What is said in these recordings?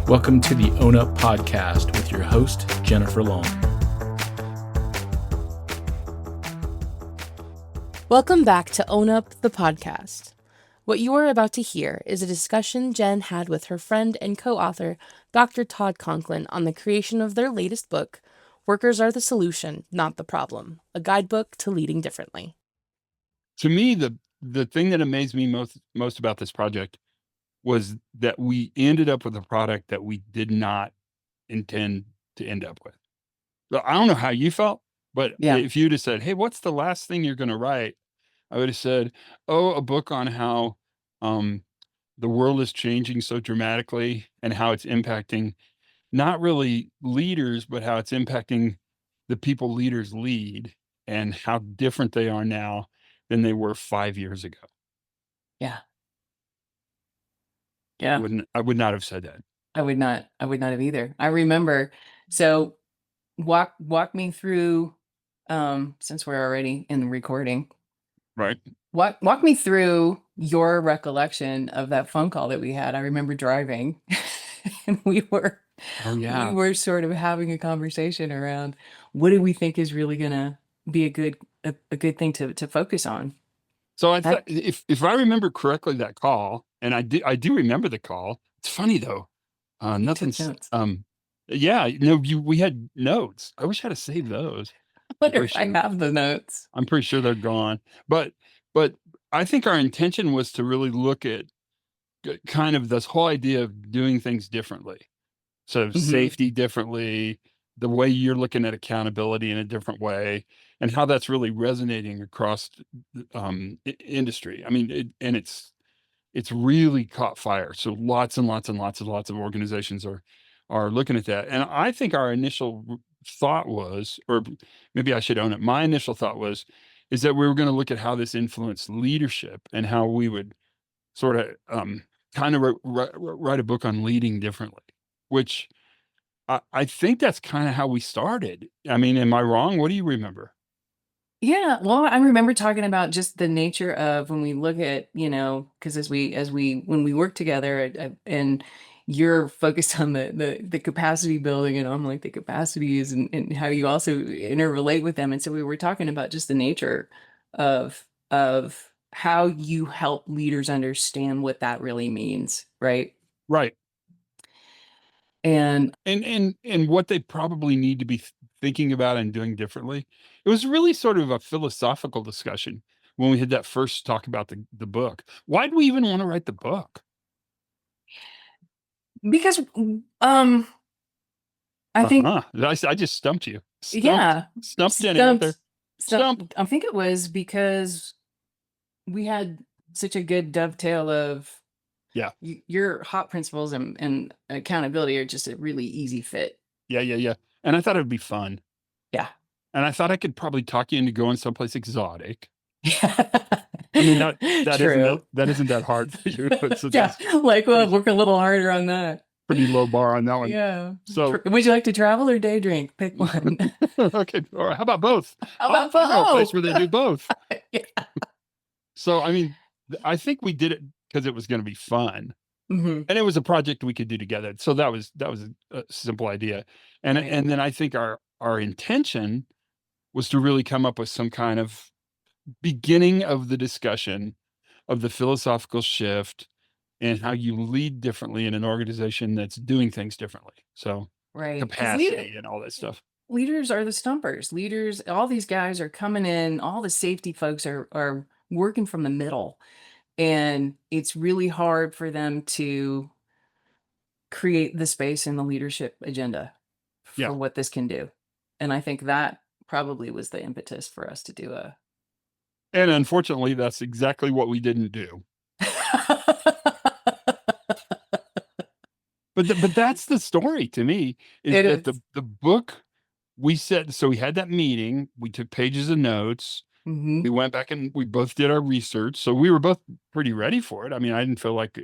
Welcome to the Own Up Podcast with your host, Jennifer Long. Welcome back to Own Up, the podcast. What you are about to hear is a discussion Jen had with her friend and co-author, Dr. Todd Conklin, on the creation of their latest book, Workers Are the Solution, Not the Problem, a guidebook to leading differently. To me, the thing that amazed me most about this project was that we ended up with a product that we did not intend to end up with. So I don't know how you felt, but if you'd have said, "Hey, what's the last thing you're going to write?" I would have said, "Oh, a book on how the world is changing so dramatically and how it's impacting not really leaders, but how it's impacting the people leaders lead and how different they are now than they were 5 years ago." Yeah. I would not have said that. I would not have either. I remember. So walk me through, since we're already in the recording. Right. Walk me through your recollection of that phone call that we had. I remember driving and we were sort of having a conversation around what do we think is really gonna be a good thing to focus on. So I thought if I remember correctly that call, and I do remember the call. It's funny though. Nothing's notes. we had notes. I wish I had saved those. I wonder if I have the notes. I'm pretty sure they're gone. But I think our intention was to really look at kind of this whole idea of doing things differently. So safety differently, the way you're looking at accountability in a different way, and how that's really resonating across industry. I mean, it's really caught fire. So lots and lots and lots and lots of organizations are looking at that. And I think our initial thought was, or maybe I should own it. My initial thought is that we were going to look at how this influenced leadership and how we would sort of kind of write a book on leading differently, which I think that's kind of how we started. I mean, am I wrong? What do you remember? Yeah, well, I remember talking about just the nature of when we look at, because when we work together, and you're focused on the capacity building, and I'm like the capacity is and how you also interrelate with them, and so we were talking about just the nature of how you help leaders understand what that really means, right? Right. And what they probably need to be thinking about and doing differently. It was really sort of a philosophical discussion when we had that first talk about the book. Why do we even want to write the book? because I think I just stumped you. Stumped Jenny out there. Stumped. I think it was because we had such a good dovetail of your hot principles and accountability are just a really easy fit. Yeah. And I thought it would be fun. Yeah. And I thought I could probably talk you into going someplace exotic. I mean, that isn't that hard for you. We'll work a little harder on that. Pretty low bar on that one. Yeah. So would you like to travel or day drink? Pick one. Okay. Or how about both? How about both? A place where they do both. Yeah. So, I mean, I think we did it because it was going to be fun. And it was a project we could do together. So that was a simple idea. And and then I think our intention was to really come up with some kind of beginning of the discussion of the philosophical shift and how you lead differently in an organization that's doing things differently. So capacity and all that stuff. Leaders are the stumpers. Leaders, all these guys are coming in, all the safety folks are working from the middle. And it's really hard for them to create the space in the leadership agenda for what this can do. And I think that probably was the impetus for us to do a. And unfortunately, that's exactly what we didn't do. But that's the story to me. Is that the book we said, so we had that meeting, we took pages of notes. We went back and we both did our research. So we were both pretty ready for it. I mean, I didn't feel like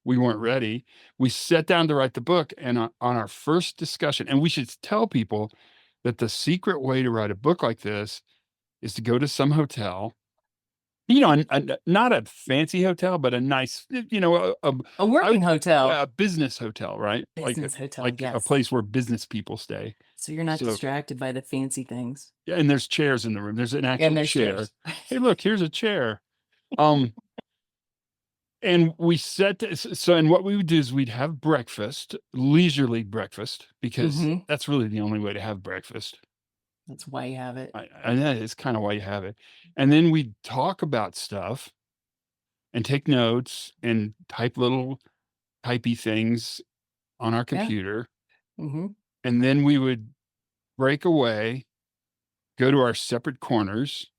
we weren't ready. We sat down to write the book, and on our first discussion, and we should tell people that the secret way to write a book like this is to go to some hotel not a fancy hotel, but a nice, A I would, working yeah, hotel. a business hotel, right? Business hotel, Like a yes. place where business people stay. So you're not So distracted by the fancy things. yeah, and there's chairs in the room. There's an And actual there's chair. chairs. Hey, look, here's a chair. Um, and we set so, and what we would do is we'd have breakfast, leisurely breakfast, because Hmm. that's really the only way to have breakfast. That's why you have it. And that is kind of why you have it. And then we'd talk about stuff and take notes and type little typey things on our Yeah. computer. Hmm. And then we would break away, go to our separate corners,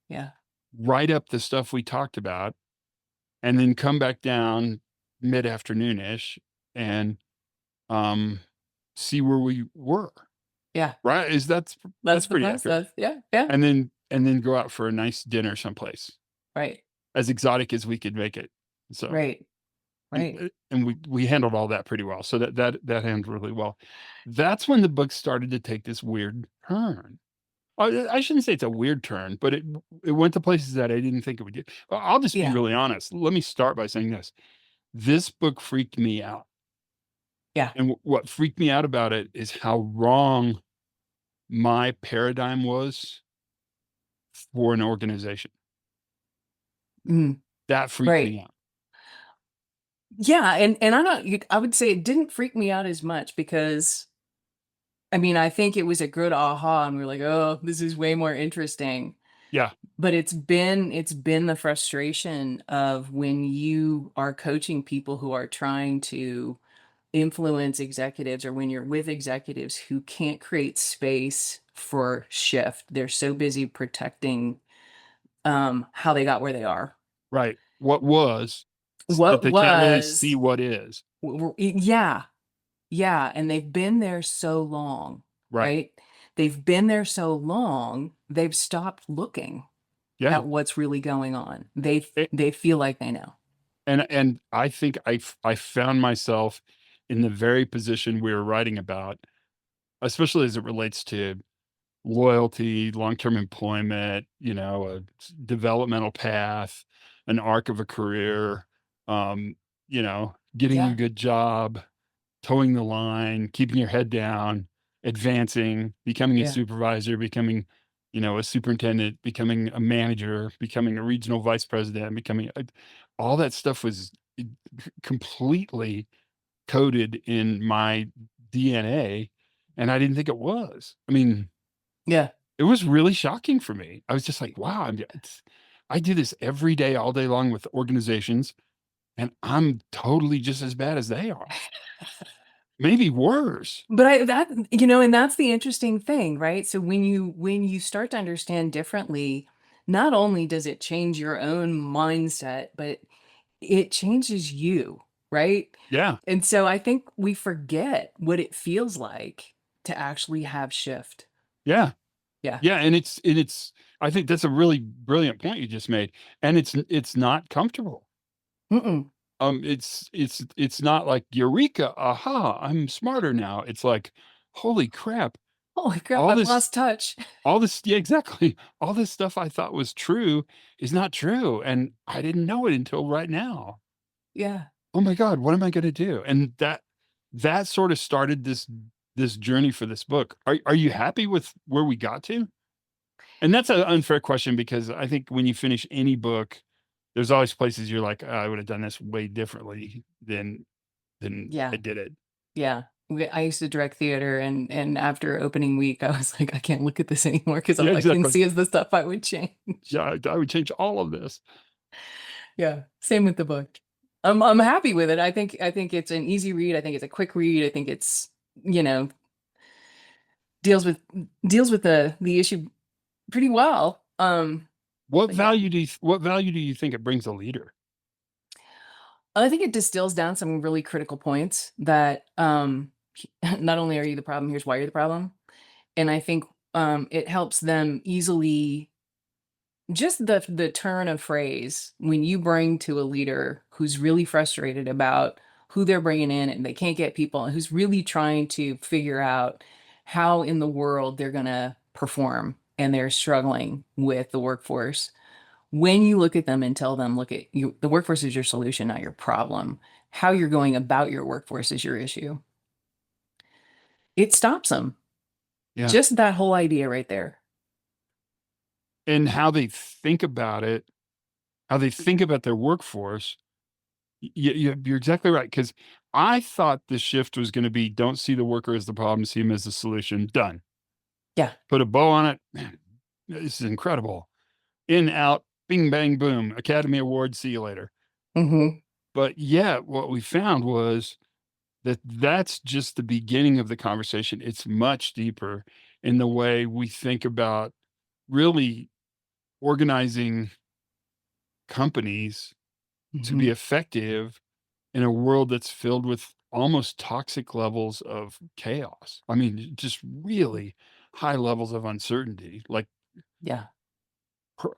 Yeah. write up the stuff we talked about, and then come back down mid-afternoon-ish and um see where we were. Yeah. Right? That's That's the pretty accurate. process. Yeah. Yeah. And then go out for a nice dinner someplace, Right. as exotic as we could make it. So Right. and Right. and we handled all that pretty well. So that handled really well. That's when the book started to take this weird turn. I shouldn't say it's a weird turn, but it went to places that I didn't think it would get. I'll just be Yeah. really honest. Let me start by saying this. This book freaked me out. Yeah. And what freaked me out about it is how wrong my paradigm was for an organization. Mm. That freaked Right. me out. Yeah. And I would say it didn't freak me out as much because I mean, I think it was a good aha and we're like, oh, this is way more interesting. Yeah, But it's been the frustration of when you are coaching people who are trying to influence executives or when you're with executives who can't create space for shift. They're so busy protecting how they got where they are. right. What was that What they can't really see was what is. yeah, yeah, and they've been there so long, Right. right? They've been there so long, they've stopped looking Yeah. at what's really going on. They A- they feel like they know. and I think I found myself in the very position we were writing about, especially as it relates to loyalty, long-term employment, a developmental path, an arc of a career, um, getting a Yeah, good job, towing the line, keeping your head down, advancing, becoming a yeah, supervisor, becoming, a superintendent, becoming a manager, becoming a regional vice president, all that stuff was completely coded in my DNA. And I didn't think it was. I mean, yeah. it was really shocking for me. I was just like, wow, I do this every day, all day long with organizations, and I'm totally just as bad as they are. Maybe worse. But and that's the interesting thing, right? So when you start to understand differently, not only does it change your own mindset, but it changes you, right? Yeah. And so I think we forget what it feels like to actually have shift. Yeah. Yeah. Yeah. And it's I think that's a really brilliant point you just made. And it's not comfortable. Mm-mm. It's not like eureka, aha, I'm smarter now. It's like, holy crap, Holy crap, all I've this lost touch. yeah, exactly. All this stuff I thought was true is not true. And I didn't know it until right now. Yeah. Oh my God, what am I gonna do? And that sort of started this journey for this book. Are you happy with where we got to? And that's an unfair question because I think when you finish any book, there's always places you're like, "Oh, I would have done this way differently than I Yeah. did it." Yeah. I used to direct theater and after opening week, I was like, I can't look at this anymore because Yeah, all I can exactly. see is the stuff I would change. Yeah, I would change all of this. Yeah. Same with the book. I'm happy with it. I think it's an easy read. I think it's a quick read. I think it's, you know, deals with deals with the issue pretty well. But yeah. What value do you think it brings a leader? I think it distills down some really critical points that not only are you the problem, here's why you're the problem. And I think it helps them easily just the turn of phrase when you bring to a leader who's really frustrated about who they're bringing in and they can't get people and who's really trying to figure out how in the world they're going to perform and they're struggling with the workforce. When you look at them and tell them, look at you, the workforce is your solution, not your problem. How you're going about your workforce is your issue. It stops them. Yeah. Just that whole idea right there. And how they think about it, how they think about their workforce. You're exactly right. Because I thought the shift was going to be don't see the worker as the problem, see him as the solution. Done. Yeah. Put a bow on it. Man, this is incredible. In, out, bing, bang, boom. Academy Award. See you later. Mm-hmm. But yeah, what we found was that that's just the beginning of the conversation. It's much deeper in the way we think about really organizing companies to Mm-hmm. be effective in a world that's filled with almost toxic levels of chaos. I mean, just really high levels of uncertainty. Like, Yeah.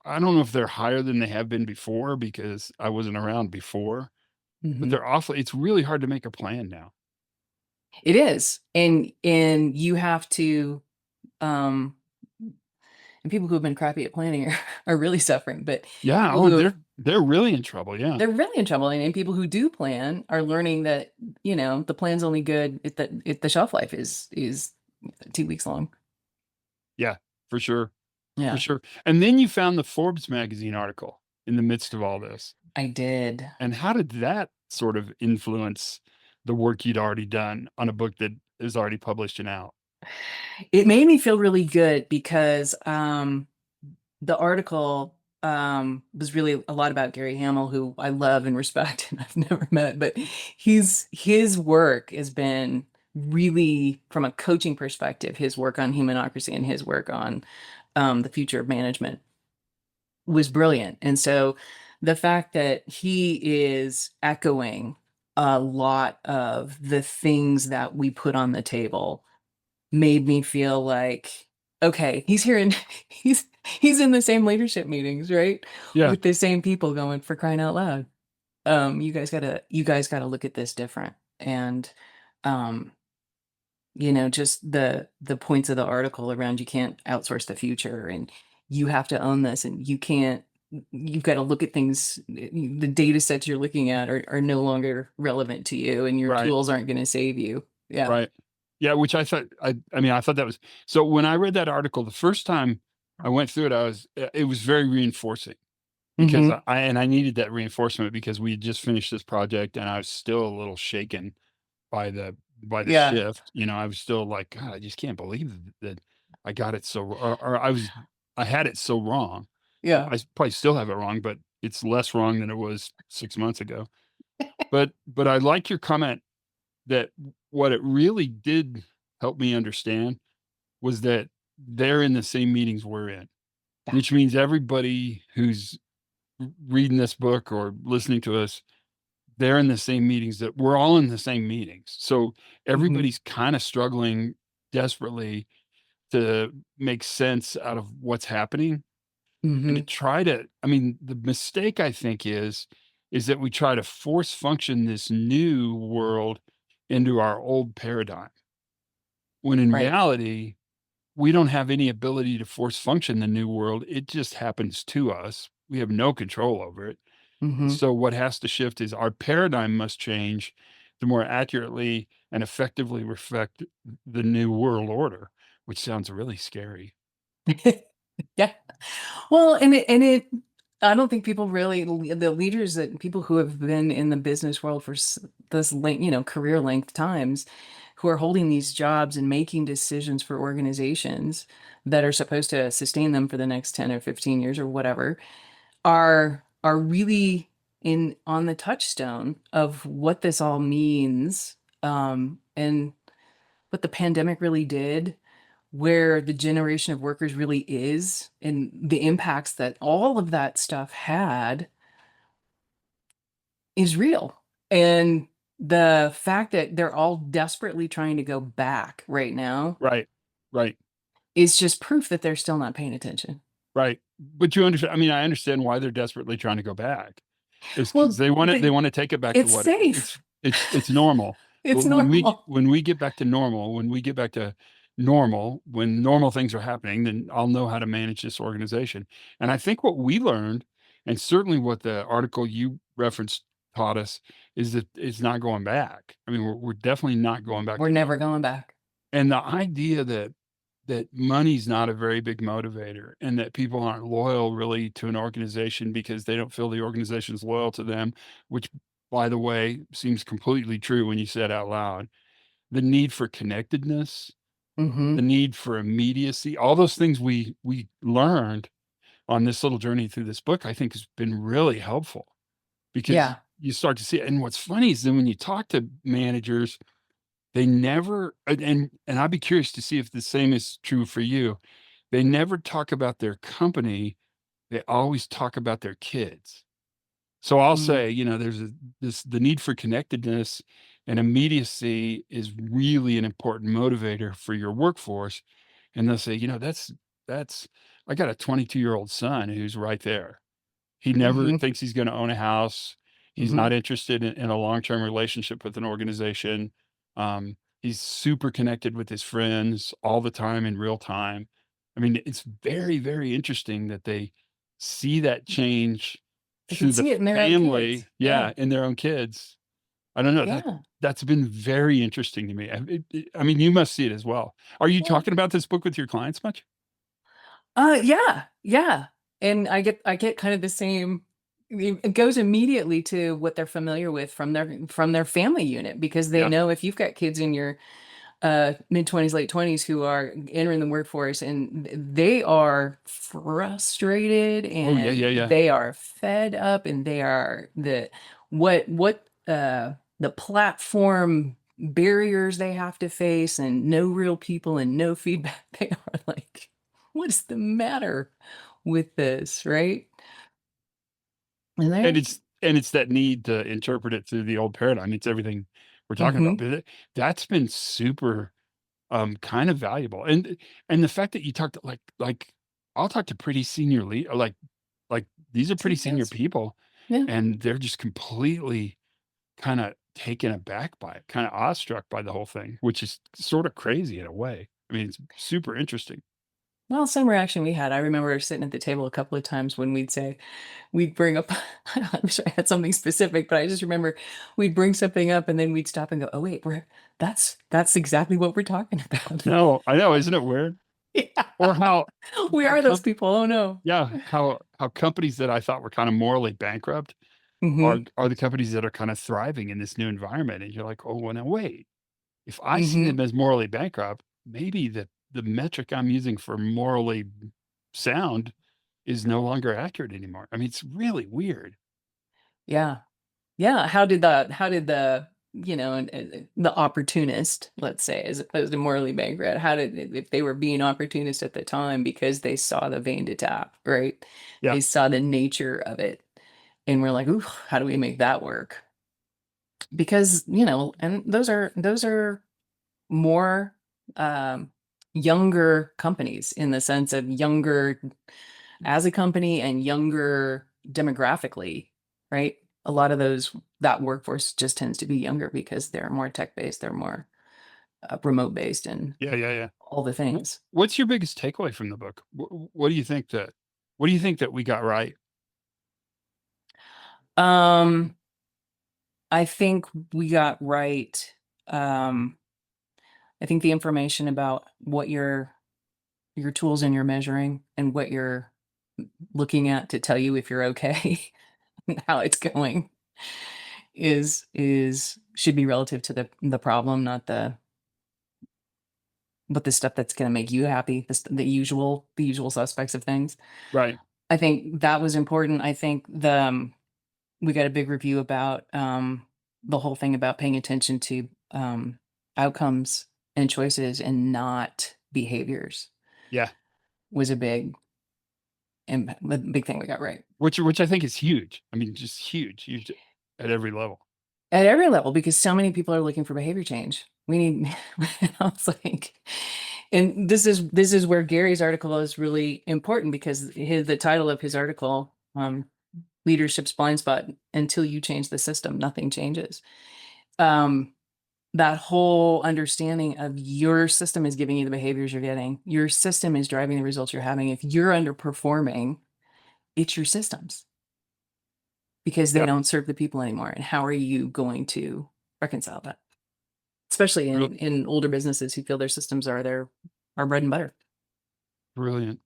I don't know if they're higher than they have been before because I wasn't around before, but Mm-hmm. they're awfully, it's really hard to make a plan now. It is. And you have to um and people who have been crappy at planning are really suffering, but Yeah. people Oh, who have they're really in trouble. Yeah. they're really in trouble. And people who do plan are learning that, the plan's only good if the shelf life is 2 weeks long. Yeah, for sure. For Yeah, sure. And then you found the Forbes magazine article in the midst of all this. I did. And how did that sort of influence the work you'd already done on a book that is already published and out? It made me feel really good because the article was really a lot about Gary Hamel, who I love and respect and I've never met, but his work has been really, from a coaching perspective, his work on humanocracy and his work on the future of management was brilliant. And so the fact that he is echoing a lot of the things that we put on the table made me feel like, okay, he's here and he's in the same leadership meetings, right? Yeah, With the same people going, for crying out loud. You guys gotta look at this different. And um, just the points of the article around you can't outsource the future and you have to own this and you've got to look at things, the data sets you're looking at are no longer relevant to you and your right, tools aren't going to save you. Yeah. right. Yeah, which I thought I mean, I thought that was so when I read that article the first time I went through it, it was very reinforcing because Hmm. I needed that reinforcement because we had just finished this project and I was still a little shaken by the Yeah. shift. I was still like, God, I just can't believe that I got it so or I had it so wrong. Yeah. I probably still have it wrong, but it's less wrong than it was 6 months ago. But I like your comment that what it really did help me understand was that they're in the same meetings we're in, Yeah. which means everybody who's reading this book or listening to us, they're in the same meetings that we're all in the same meetings. So Hmm. everybody's kind of struggling desperately to make sense out of what's happening and to Hmm. try to I mean, the mistake I think is that we try to force function this new world into our old paradigm, when in Right. reality, we don't have any ability to force function the new world. It just happens to us. We have no control over it. Hmm. So what has to shift is our paradigm must change to more accurately and effectively reflect the new world order, which sounds really scary. Yeah. Well, I don't think people really, the leaders that people who have been in the business world for this length, career length times, who are holding these jobs and making decisions for organizations that are supposed to sustain them for the next 10 or 15 years or whatever, are really in on the touchstone of what this all means, and what the pandemic really did, where the generation of workers really is, and the impacts that all of that stuff had is real. And the fact that they're all desperately trying to go back right now Right. Right. is just proof that they're still not paying attention. Right. But you understand, I mean, I understand why they're desperately trying to go back. It's 'cause Well, they wanna take it back to it's what safe. it's normal. It's But normal. when we get back to normal, when we get back to normal, when normal things are happening, then I'll know how to manage this organization. And I think what we learned And certainly what the article you referenced taught us is that it's not going back. I mean, we're definitely not going back We're to never going back. and the idea that money's not a very big motivator and that people aren't loyal really to an organization because they don't feel the organization's loyal to them, which, by the way, seems completely true when you say it out loud. The need for connectedness, the Mhm. need for immediacy, all those things we learned on this little journey through this book, I think has been really helpful because Yeah. you start to see it. And what's funny is then when you talk to managers, they never and I'd be curious to see if the same is true for you. They never talk about their company, they always talk about their kids. So I'll Mm. say, there's the need for connectedness and immediacy is really an important motivator for your workforce. And they'll say, that's I got a 22-year-old son who's right there. He never Mhm. thinks he's gonna own a house. He's Mhm. not interested in a long-term relationship with an organization. He's super connected with his friends all the time in real time. I mean, it's very, very interesting that they see that change They can through the see it in their own kids. family, Yeah. yeah, in their own kids. I don't know, Yeah. that's been very interesting to me. I mean, you must see it as well. Are you Yeah. talking about this book with your clients much? Yeah, yeah, and I get kind of the same it goes immediately to what they're familiar with from their family unit because they Yeah. know if you've got kids in your, mid-20s, late 20s who are entering the workforce and they are frustrated Oh, yeah, and yeah, yeah. they are fed up and they are the platform barriers they have to face and no real people and no feedback, they are like, "What is the matter with this?" Right? And And they're it's that need to interpret it through the old paradigm. It's everything we're talking about, Mhm, but that's been super, kind of valuable, and the fact that you talked like, I'll talk to pretty senior like, these are pretty senior that's people, yeah. and they're just completely kinda taken aback by it, kinda awestruck by the whole thing, which is sorta crazy in a way. I mean, it's super interesting. Well, same reaction we had. I remember sitting at the table a couple of times when we'd bring up I wish I had something specific, but I just remember we'd bring something up and then we'd stop and go, "Oh, wait, that's exactly what we're talking about." No, I know, isn't it weird? Yeah. Or We how are those com people. Oh, no. yeah, how companies that I thought were kinda morally bankrupt Mhm, are the companies that are kinda thriving in this new environment, and you're like, "Oh, well, now wait, if I see them mhm. as morally bankrupt, maybe the metric I'm using for morally sound is no longer accurate anymore." I mean, it's really weird. Yeah. Yeah, how did the, the opportunist, let's say, as opposed to morally bankrupt, how did if they were being opportunist at the time because they saw the vein to tap, right? Yeah, They saw the nature of it, and we're like, "Ooh, how do we make that work?" Because, and those are more, um, younger companies in the sense of younger as a company and younger demographically, right? A lot of that workforce just tends to be younger because they're more tech based, they're more remote based, and yeah, yeah, yeah. all the things. What's your biggest takeaway from the book? What do you think that we got right? Um, I think we got right. Um, I think the information about what your tools and your measuring and what you're looking at to tell you if you're okay and how it's going is should be relative to the problem, not the stuff that's gonna make you happy, the usual suspects of things. Right. I think that was important. I think we got a big review about, the whole thing about paying attention to, outcomes and choices and not behaviors Yeah. was the big thing we got right. Which I think is huge. I mean, just huge, huge at every level. At every level, because so many people are looking for behavior change. We need I was like and this is where Gary's article is really important because the title of his article, Leadership's Blind Spot, Until You Change the System, Nothing Changes. Um, that whole understanding of your system is giving you the behaviors you're getting. Your system is driving the results you're having. If you're underperforming, it's your systems. because they Yeah. don't serve the people anymore. And how are you going to reconcile that? Especially in older businesses who feel their systems are our bread and butter. Brilliant.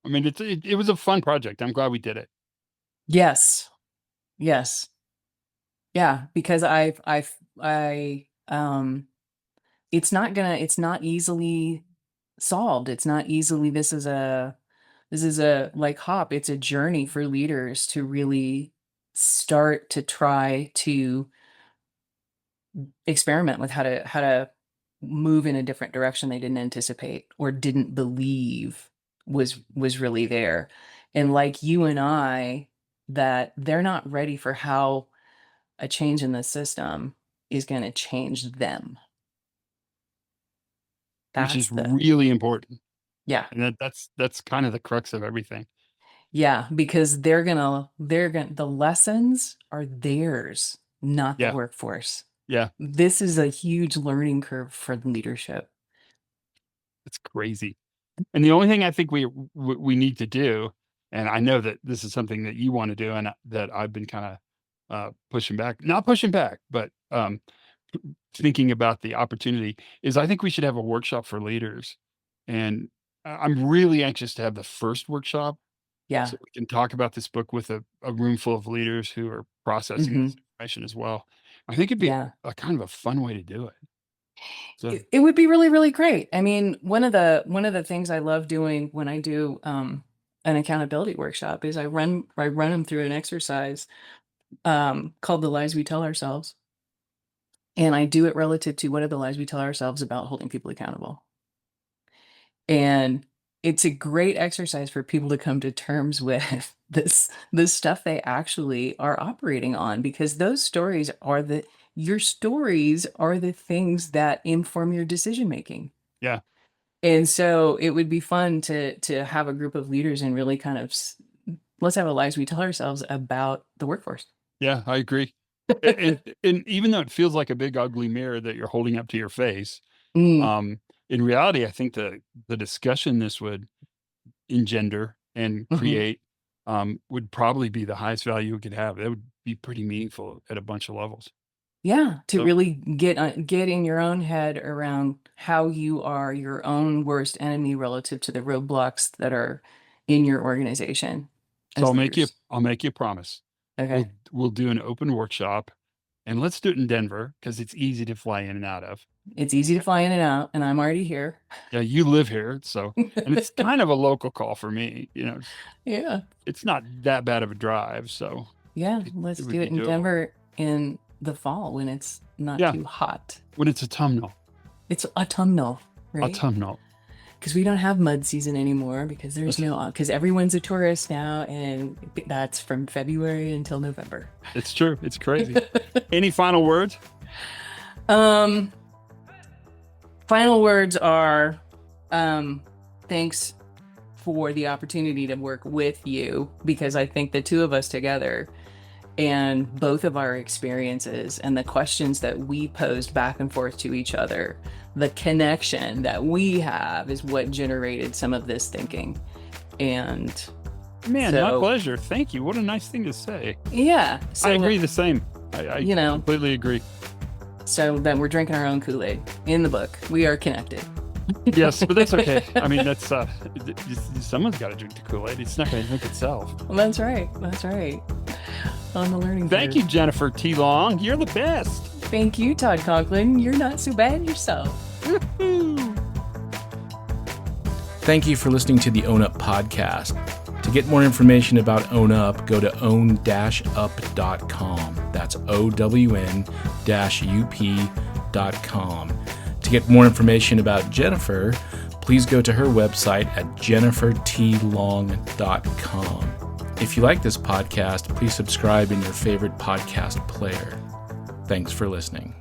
I mean, it was a fun project. I'm glad we did it. Yes. Yes. Yeah. Because it's not easily solved. It's not easily, this is a like hop. It's a journey for leaders to really start to try to experiment with how to move in a different direction they didn't anticipate or didn't believe was really there. And like you and I, that they're not ready for how a change in the system is going to change them. Which is That's really important. yeah. And that's kind of the crux of everything. Yeah, because the lessons are theirs, not the Yeah. workforce. Yeah. This is a huge learning curve for leadership. It's crazy. And the only thing I think we need to do, and I know that this is something that you want to do, and that I've been kind of not pushing back, but thinking about the opportunity, is I think we should have a workshop for leaders. And I'm really anxious to have the first workshop Yeah. so we can talk about this book with a room full of leaders who are processing this information as well. I think it'd be Yeah. a kind of a fun way to do it. So It would be really, really great. I mean, one of the things I love doing when I do an accountability workshop is I run them through an exercise called the lies we tell ourselves. And I do it relative to what are the lies we tell ourselves about holding people accountable. And it's a great exercise for people to come to terms with this stuff they actually are operating on, because those stories are your stories are the things that inform your decision making. yeah. And so it would be fun to have a group of leaders and really kind of let's have a lies we tell ourselves about the workforce. Yeah, I agree. And even though it feels like a big ugly mirror that you're holding up to your face, Mm, in reality, I think the discussion this would engender and mhm. create would probably be the highest value it could have. It would be pretty meaningful at a bunch of levels. Yeah, to So really get in your own head around how you are your own worst enemy relative to the roadblocks that are in your organization so as leaders. I'll make you a promise. Okay. We'll do an open workshop, and let's do it in Denver because it's easy to fly in and out of. It's easy to fly in and out, and I'm already here. Yeah, you live here, so and it's kind of a local call for me. Yeah. It's not that bad of a drive, so Yeah, it let's would do be it in doable. Denver in the fall when it's not Yeah. too hot. When it's autumnal, It's autumnal, right? autumnal. Because we don't have mud season anymore because because everyone's a tourist now, and that's from February until November. It's true. It's crazy. Any final words? Final words are, thanks for the opportunity to work with you, because I think the two of us together and both of our experiences and the questions that we posed back and forth to each other, the connection that we have is what generated some of this thinking. And Man, my pleasure. Thank you. What a nice thing to say. yeah, I agree the same. I completely agree. So then we're drinking our own Kool-Aid in the book. We are connected. Yes, but that's okay. I mean, that's someone's got to drink the Kool-Aid. It's not going to drink itself. Well, that's right. That's right. On the learning Thank curve. you, Jennifer T. Long. You're the best. Thank you, Todd Conklin. You're not so bad yourself. Thank you for listening to the Own Up podcast. To get more information about Own Up, go to own-up.com. That's own-up.com. To get more information about Jennifer, please go to her website at jennifertlong.com. If you like this podcast, please subscribe in your favorite podcast player. Thanks for listening.